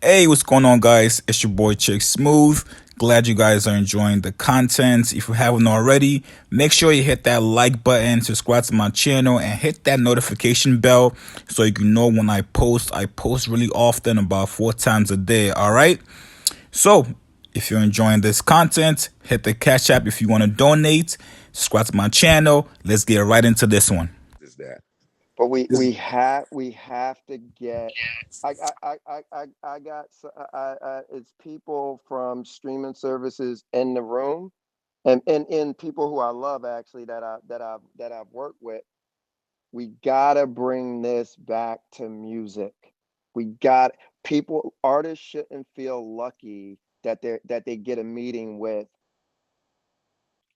Hey, what's going on, guys? It's your boy Chick Smooth. Glad you guys are enjoying the content. If you haven't already, make sure you hit that like button, subscribe to my channel, and hit that notification bell so you can know when I post. I post really often, about 4 times a day. All right. So, if you're enjoying this content, hit the Cash App if you want to donate. Subscribe to my channel. Let's get right into this one. Is that But we this? have to get. I got it's people from streaming services in the room, and people who I love actually that I've worked with. We gotta bring this back to music. We got people. Artists shouldn't feel lucky that they get a meeting with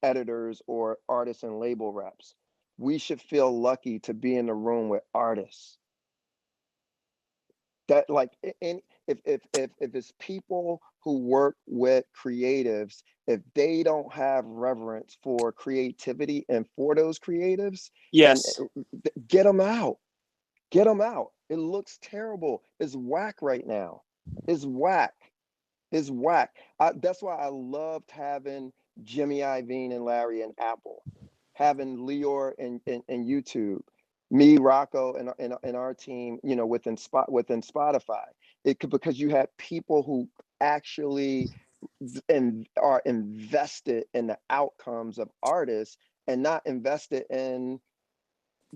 editors or artists and label reps. We should feel lucky to be in the room with artists that like in if it's people who work with creatives, if they don't have reverence for creativity and for those creatives, and Yes. get them out, get them out. It looks terrible. It's whack right now. It's whack. It's whack. That's why I loved having Jimmy Iovine and Larry and Apple, having Leor and YouTube, me, Rocco, and our team, within Spotify. It could, because you had people who actually and are invested in the outcomes of artists and not invested in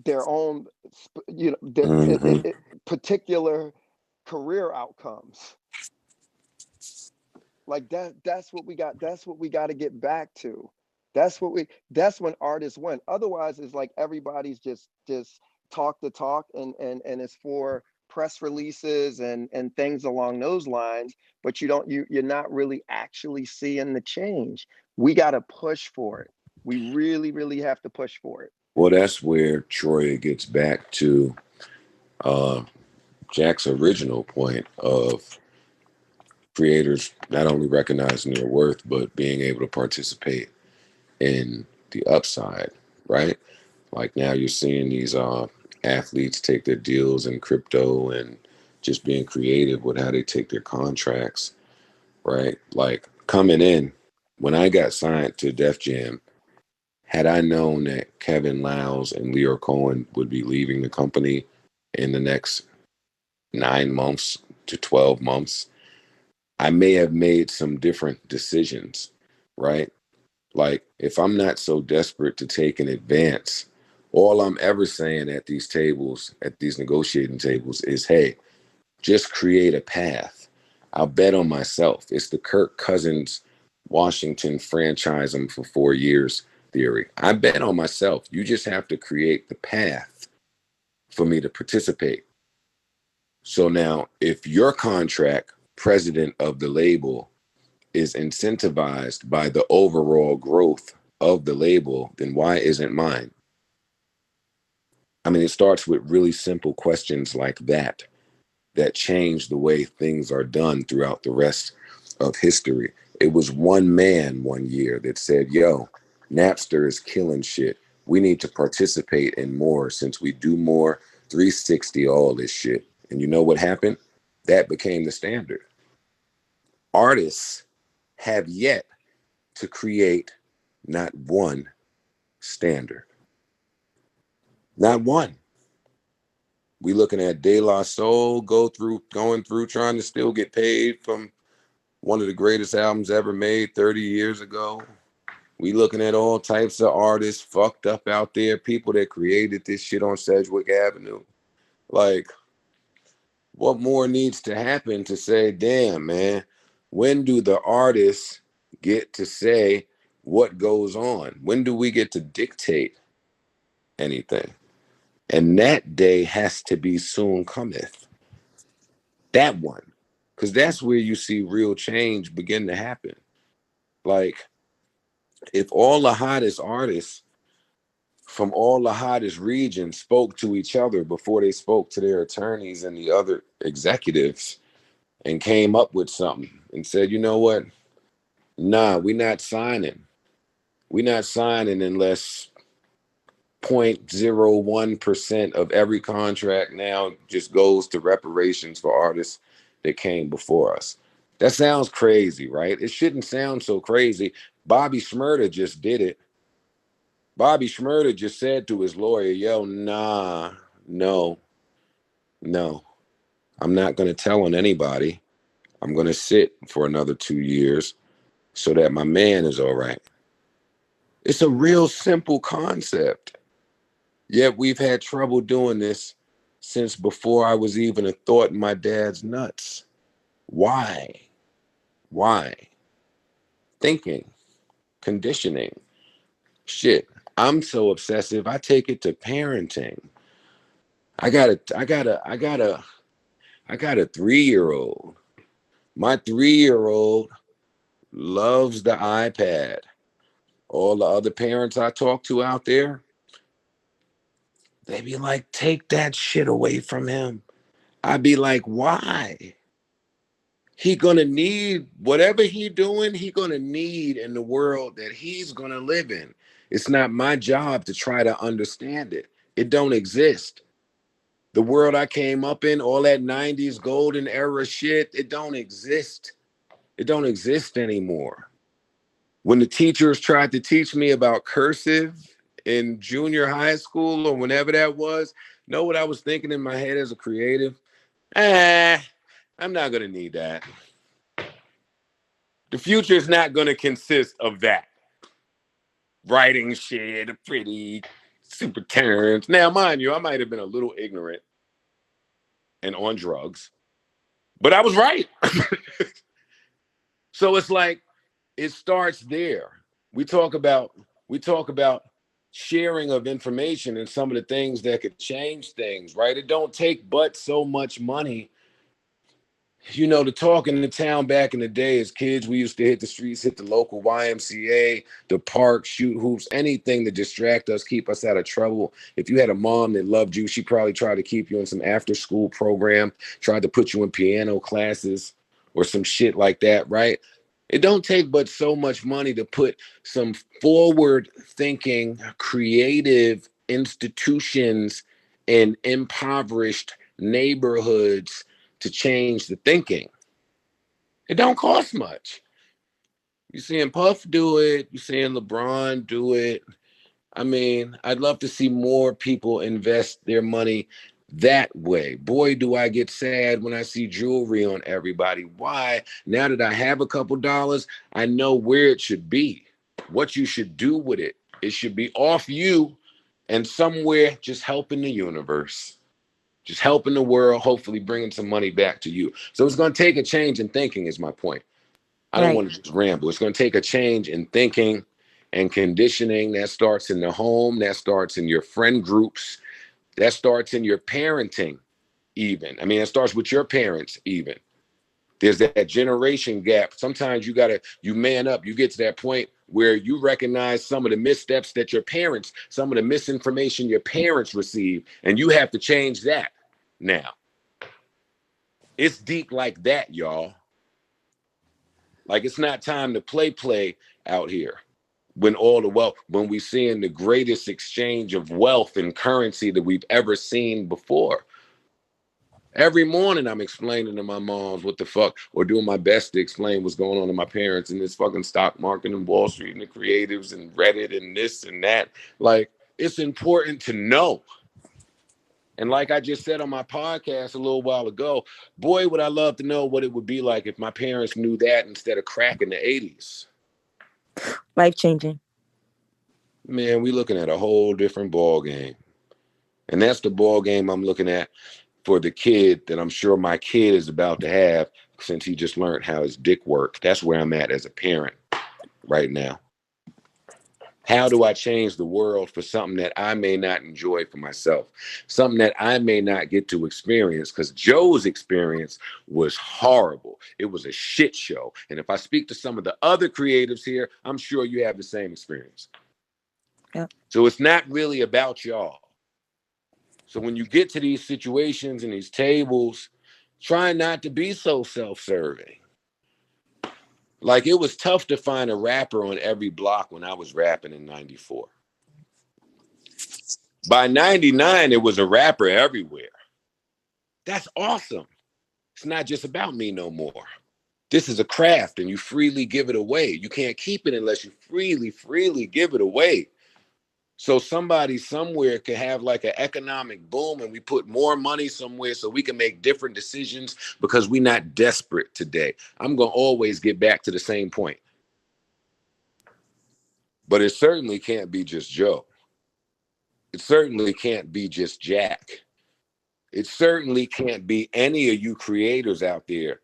their own, their Hmm. particular career outcomes. Like that's what we got. That's what we got to get back to. That's when artists win. Otherwise, it's like everybody's just talk the talk, and it's for press releases and things along those lines, but you're not really actually seeing the change. We got to push for it. We really have to push for it. Well, that's where Troy gets back to uh, Jack's original point of creators not only recognizing their worth, but being able to participate in the upside, right? Like now you're seeing these athletes take their deals in crypto and just being creative with how they take their contracts, right? Like coming in, when I got signed to Def Jam, had I known that Kevin Liles and Leo Cohen would be leaving the company in the next 9 months to 12 months, I may have made some different decisions, right? Like if I'm not so desperate to take an advance, all I'm ever saying at these tables, at these negotiating tables, is hey, just create a path. I'll bet on myself. It's the Kirk Cousins Washington franchise him for 4 years theory. I bet on myself. You just have to create the path for me to participate. So now, if your contract, president of the label, is incentivized by the overall growth of the label, then why isn't mine? I mean, it starts with really simple questions like that change the way things are done throughout the rest of history. It was one man one year that said, yo, Napster is killing shit. We need to participate in more since we do more 360, all this shit. And you know what happened? That became the standard. Artists have yet to create not one standard. Not one. We looking at De La Soul going through trying to still get paid from one of the greatest albums ever made 30 years ago. We looking at all types of artists fucked up out there, people that created this shit on Sedgwick Avenue. Like, what more needs to happen to say, damn, man, when do the artists get to say what goes on? When do we get to dictate anything? And that day has to be soon cometh. That one. Because that's where you see real change begin to happen. Like, if all the hottest artists from all the hottest regions spoke to each other before they spoke to their attorneys and the other executives and came up with something and said, you know what? Nah, we're not signing. We're not signing unless 0.01% of every contract now just goes to reparations for artists that came before us. That sounds crazy, right? It shouldn't sound so crazy. Bobby Shmurda just did it. Bobby Shmurda just said to his lawyer, yo, nah, no, I'm not going to tell on anybody. I'm going to sit for another 2 years so that my man is all right. It's a real simple concept. Yet we've had trouble doing this since before I was even a thought in my dad's nuts. Why? Thinking, conditioning. Shit, I'm so obsessive. I take it to parenting. I got a 3-year-old. My 3-year-old loves the iPad. All the other parents I talk to out there, they be like, take that shit away from him. I'd be like, why? He gonna need whatever he doing, he gonna need in the world that he's gonna live in. It's not my job to try to understand it. It don't exist. The world I came up in, all that 90s golden era shit, it don't exist. It don't exist anymore. When the teachers tried to teach me about cursive in junior high school or whenever that was, know what I was thinking in my head as a creative? I'm not gonna need that. The future is not going to consist of that. Writing shit, pretty, super turns. Now, mind you, I might have been a little ignorant and on drugs, but I was right. So it's like, it starts there. We talk about sharing of information and some of the things that could change things, right? It don't take but so much money. You know, the talk in the town back in the day as kids, we used to hit the streets, hit the local YMCA, the park, shoot hoops, anything to distract us, keep us out of trouble. If you had a mom that loved you, she probably tried to keep you in some after school program, tried to put you in piano classes or some shit like that, right? It don't take but so much money to put some forward thinking, creative institutions in impoverished neighborhoods to change the thinking. It don't cost much. You're seeing Puff do it. You're seeing LeBron do it. I mean, I'd love to see more people invest their money that way. Boy, do I get sad when I see jewelry on everybody. Why? Now that I have a couple dollars, I know where it should be, what you should do with it. It should be off you and somewhere just helping the universe. Just helping the world, hopefully bringing some money back to you. So it's going to take a change in thinking is my point. I don't want to just ramble. It's going to take a change in thinking and conditioning. That starts in the home. That starts in your friend groups. That starts in your parenting even. I mean, it starts with your parents even. There's that generation gap. Sometimes you man up. You get to that point where you recognize some of the missteps that your parents, some of the misinformation your parents receive, and you have to change that. Now, it's deep like that, y'all. Like, it's not time to play out here when all the wealth, when we're seeing the greatest exchange of wealth and currency that we've ever seen before. Every morning I'm explaining to my moms what the fuck, or doing my best to explain what's going on to my parents in this fucking stock market and Wall Street and the creatives and Reddit and this and that. Like, it's important to know. And like I just said on my podcast a little while ago, boy, would I love to know what it would be like if my parents knew that instead of crack in the 80s. Life-changing. Man, we looking at a whole different ball game. And that's the ball game I'm looking at for the kid that I'm sure my kid is about to have since he just learned how his dick worked. That's where I'm at as a parent right now. How do I change the world for something that I may not enjoy for myself? Something that I may not get to experience, because Joe's experience was horrible. It was a shit show. And if I speak to some of the other creatives here, I'm sure you have the same experience. Yep. So it's not really about y'all. So when you get to these situations and these tables, try not to be so self-serving. Like, it was tough to find a rapper on every block when I was rapping in 94. By 99, it was a rapper everywhere. That's awesome. It's not just about me no more. This is a craft and you freely give it away. You can't keep it unless you freely give it away. So somebody somewhere could have like an economic boom and we put more money somewhere so we can make different decisions because we're not desperate today. I'm going to always get back to the same point. But it certainly can't be just Joe. It certainly can't be just Jack. It certainly can't be any of you creators out there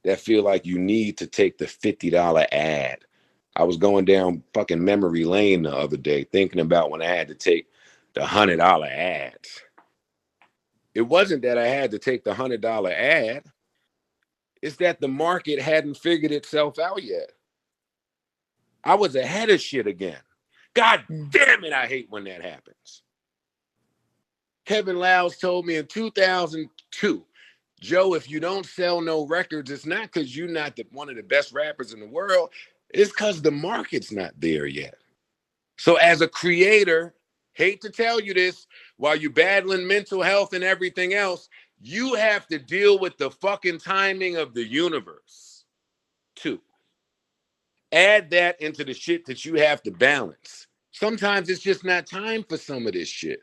that feel like you need to take the $50 ad. I was going down fucking memory lane the other day thinking about when I had to take the $100 ads. It wasn't that I had to take the $100 ad. It's that the market hadn't figured itself out yet. I was ahead of shit again. God damn it, I hate when that happens. Kevin Lowndes told me in 2002, Joe, if you don't sell no records, it's not because you're not one of the best rappers in the world. It's because the market's not there yet. So as a creator, hate to tell you this, while you're battling mental health and everything else, you have to deal with the fucking timing of the universe too. Add that into the shit that you have to balance. Sometimes it's just not time for some of this shit.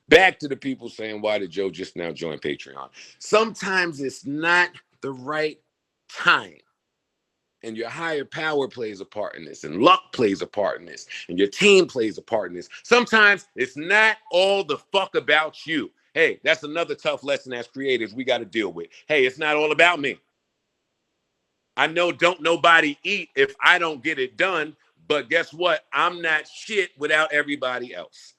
Back to the people saying, why did Joe just now join Patreon? Sometimes it's not the right time. And your higher power plays a part in this, and luck plays a part in this, and your team plays a part in this. Sometimes it's not all the fuck about you. Hey, that's another tough lesson as creators we got to deal with. Hey, it's not all about me. I know don't nobody eat if I don't get it done, but guess what? I'm not shit without everybody else.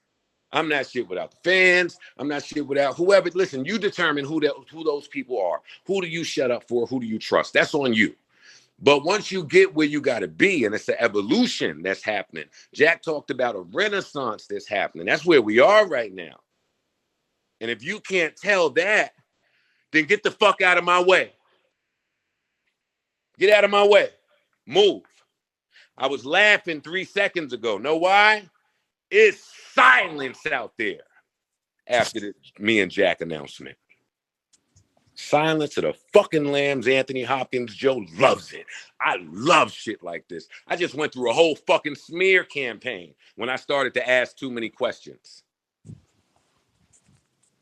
I'm not shit without the fans. I'm not shit without whoever. Listen, you determine who those people are. Who do you shut up for? Who do you trust? That's on you. But once you get where you got to be, and it's an evolution that's happening. Jack talked about a renaissance that's happening. That's where we are right now. And if you can't tell that, then get the fuck out of my way. Get out of my way. Move. I was laughing 3 seconds ago. Know why? It's silence out there after the me and Jack announcement. Silence of the fucking lambs. Anthony Hopkins, Joe loves it. I love shit like this. I just went through a whole fucking smear campaign when I started to ask too many questions.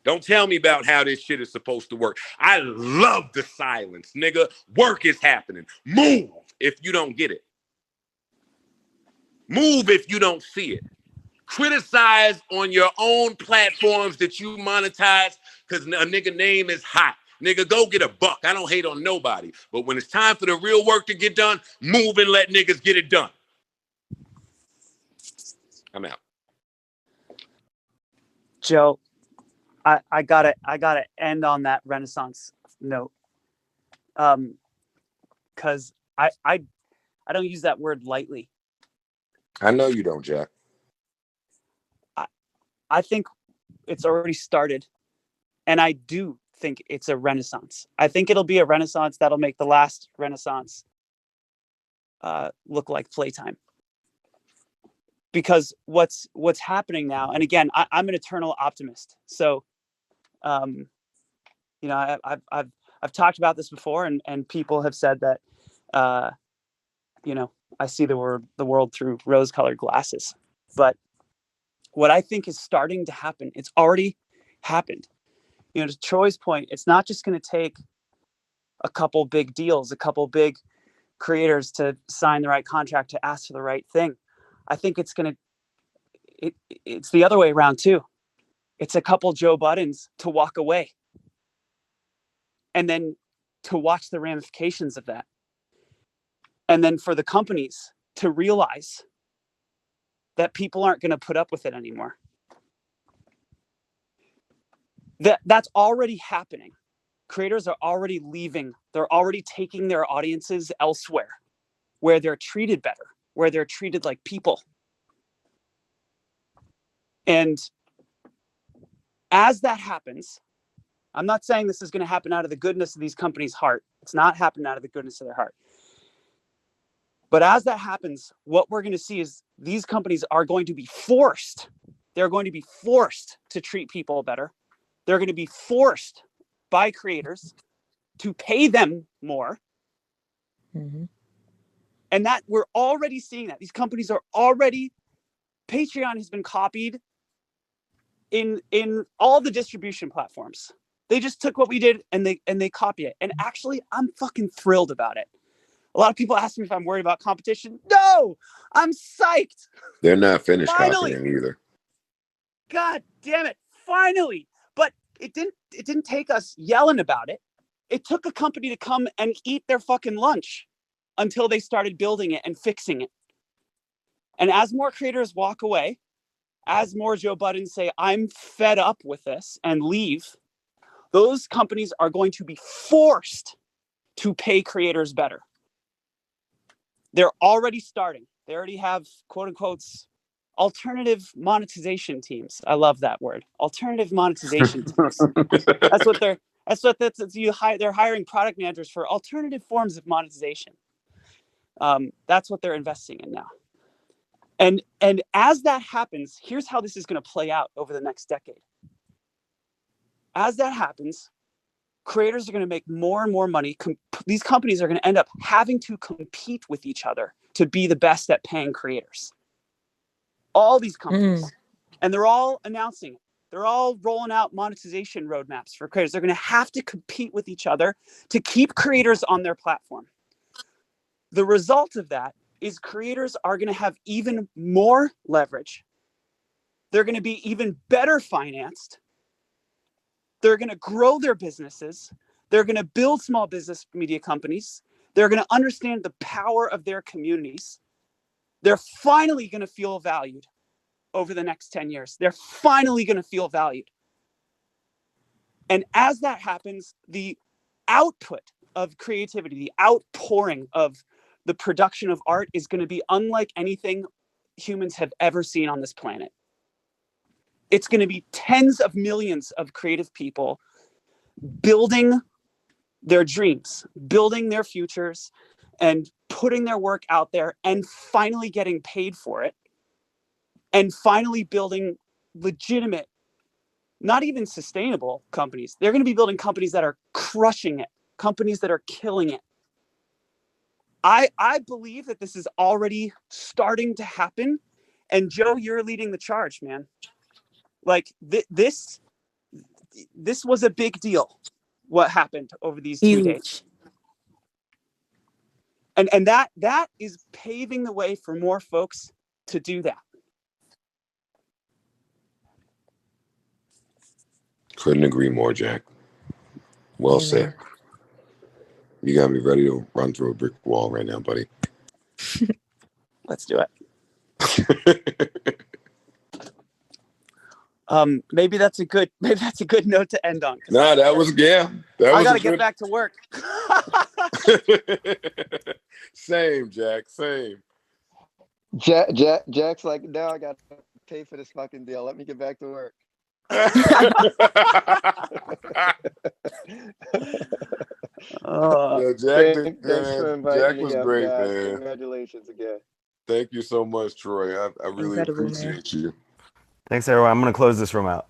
Don't tell me about how this shit is supposed to work. I love the silence, nigga. Work is happening. Move if you don't get it. Move if you don't see it. Criticize on your own platforms that you monetize because a nigga name is hot. Nigga, go get a buck. I don't hate on nobody. But when it's time for the real work to get done, move and let niggas get it done. I'm out. Joe, I gotta end on that Renaissance note. Cause I don't use that word lightly. I know you don't, Jack. I think it's already started, and I do think it's a renaissance. I think it'll be a renaissance that'll make the last renaissance look like playtime. Because what's happening now, and again, I'm an eternal optimist. So, you know, I've talked about this before, and people have said that, you know, I see the world through rose-colored glasses, but what I think is starting to happen, it's already happened. You know, to Troy's point, it's not just going to take a couple big deals, a couple big creators to sign the right contract to ask for the right thing. I think it's the other way around too. It's a couple Joe Buddens to walk away and then to watch the ramifications of that. And then for the companies to realize that people aren't going to put up with it anymore. That's already happening. Creators are already leaving. They're already taking their audiences elsewhere where they're treated better, where they're treated like people. And as that happens, I'm not saying this is going to happen out of the goodness of these companies' heart. It's not happening out of the goodness of their heart. But as that happens, what we're going to see is these companies are going to be forced. They're going to be forced to treat people better. They're going to be forced by creators to pay them more. Mm-hmm. And that we're already seeing that. These companies are already, Patreon has been copied in all the distribution platforms. They just took what we did and they copy it. And actually, I'm fucking thrilled about it. A lot of people ask me if I'm worried about competition. No, I'm psyched. They're not finished Finally. copying either. God damn it. Finally. But it didn't take us yelling about it. It took a company to come and eat their fucking lunch until they started building it and fixing it. And as more creators walk away, as more Joe Buddens say, I'm fed up with this and leave, those companies are going to be forced to pay creators better. They're already starting. They already have, quote unquote, alternative monetization teams. I love that word. Alternative monetization teams. They're hiring product managers for alternative forms of monetization. That's what they're investing in now. And as that happens, here's how this is going to play out over the next decade. As that happens, creators are going to make more and more money. These companies are going to end up having to compete with each other to be the best at paying creators. All these companies. And they're all announcing it. They're all rolling out monetization roadmaps for creators. They're going to have to compete with each other to keep creators on their platform. The result of that is creators are going to have even more leverage. They're going to be even better financed. They're going to grow their businesses. They're going to build small business media companies. They're going to understand the power of their communities. They're finally going to feel valued over the next 10 years. They're finally going to feel valued. And as that happens, the output of creativity, the outpouring of the production of art is going to be unlike anything humans have ever seen on this planet. It's going to be tens of millions of creative people building their dreams, building their futures, and putting their work out there and finally getting paid for it. And finally building legitimate, not even sustainable companies. They're going to be building companies that are crushing it, companies that are killing it. I believe that this is already starting to happen. And Joe, you're leading the charge, man. Like this was a big deal, what happened over these 2 days. And that is paving the way for more folks to do that. Couldn't agree more, Jack. Well said. You got me ready to run through a brick wall right now, buddy. Let's do it. Maybe that's a good note to end on. Nah, that was I gotta get back to work. Same, Jack. Same. Jack's like, now I got to pay for this fucking deal. Let me get back to work. Jack was great, man. Congratulations again. Thank you so much, Troy. I really appreciate you. Thanks, everyone. I'm going to close this room out.